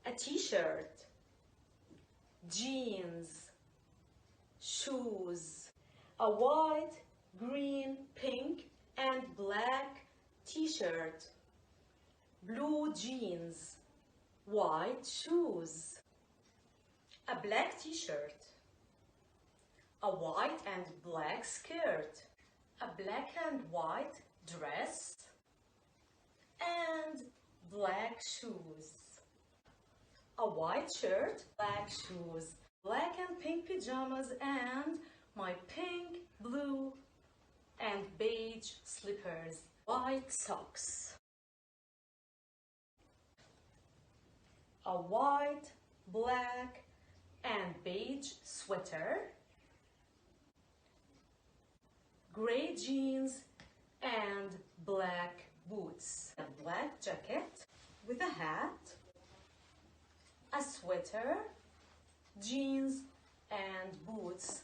a t-shirt, jeans, shoes, a white, green, pink, and black t-shirt, blue jeans, white shoes, a black t-shirt, a white and black skirt, a black and white dress, and black shoes, a white shirt, black shoes, black and pink pajamas, and my pink, blue, and beige slippers, white socks, a white, black, and beige sweater, gray jeans, and black boots, a black jacket with a hat, a sweater, jeans, and boots,